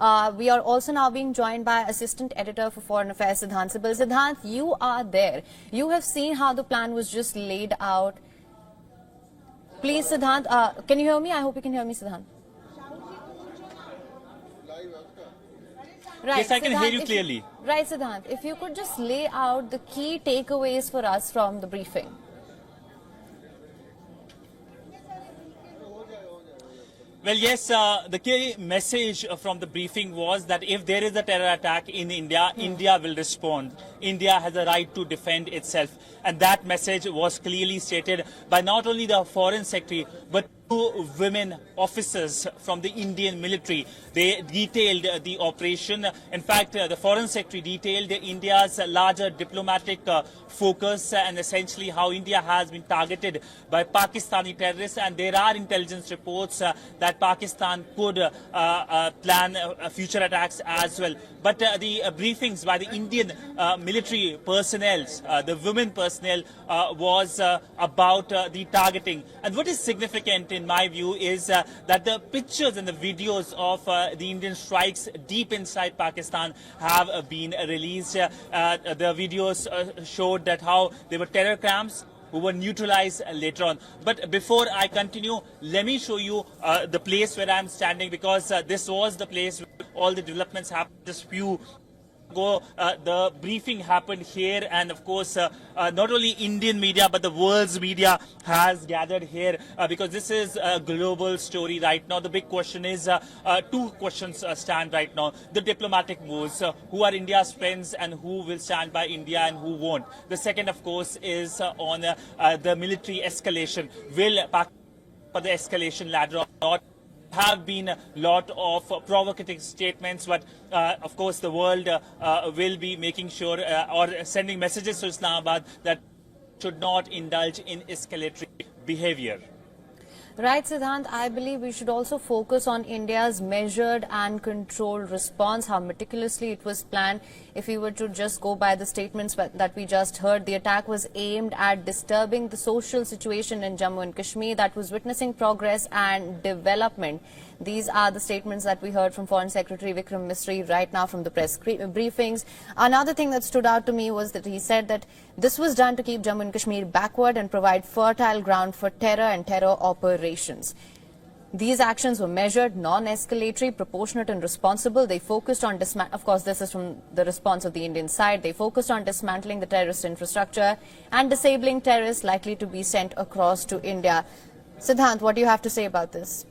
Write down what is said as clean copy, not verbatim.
We are also now being joined by Assistant Editor for Foreign Affairs, Siddhant Sibal. Siddhant, you are there. You have seen how the plan was just laid out. Please, Siddhant, can you hear me? I hope you can hear me, Siddhant. Right, yes, I can hear you clearly. Right, Siddhant, if you could just lay out the key takeaways for us from the briefing. Well, yes, the key message from the briefing was that if there is a terror attack in India, India will respond. India has a right to defend itself. And that message was clearly stated by not only the Foreign Secretary, but two women officers from the Indian military. They detailed the operation. In fact, the Foreign Secretary detailed India's larger diplomatic focus and essentially how India has been targeted by Pakistani terrorists. And there are intelligence reports that Pakistan could plan future attacks as well. But the briefings by the Indian military personnel, the women personnel, was about the targeting. And what is significant in my view is that the pictures and the videos of the Indian strikes deep inside Pakistan have been released. The videos showed that how there were terror camps who were neutralized later on. But before I continue, let me show you the place where I'm standing, because this was the place where all the developments happened just few ago. The briefing happened here, and of course not only Indian media but the world's media has gathered here because this is a global story right now. The big question is, two questions stand right now. The diplomatic moves, who are India's friends and who will stand by India and who won't. The second, of course, is on the military escalation. Will Pakistan for the escalation ladder or not? Have been a lot of provocative statements, but of course the world will be making sure or sending messages to Islamabad that should not indulge in escalatory behavior. Right, Siddhant, I believe we should also focus on India's measured and controlled response, how meticulously it was planned. If we were to just go by the statements that we just heard, the attack was aimed at disturbing the social situation in Jammu and Kashmir that was witnessing progress and development. These are the statements that we heard from Foreign Secretary Vikram Misri right now from the press briefings. Another thing that stood out to me was that he said that this was done to keep Jammu and Kashmir backward and provide fertile ground for terror and terror operations. These actions were measured, non-escalatory, proportionate and responsible. They focused on, of course, this is from the response of the Indian side. They focused on dismantling the terrorist infrastructure and disabling terrorists likely to be sent across to India. Siddhant, what do you have to say about this?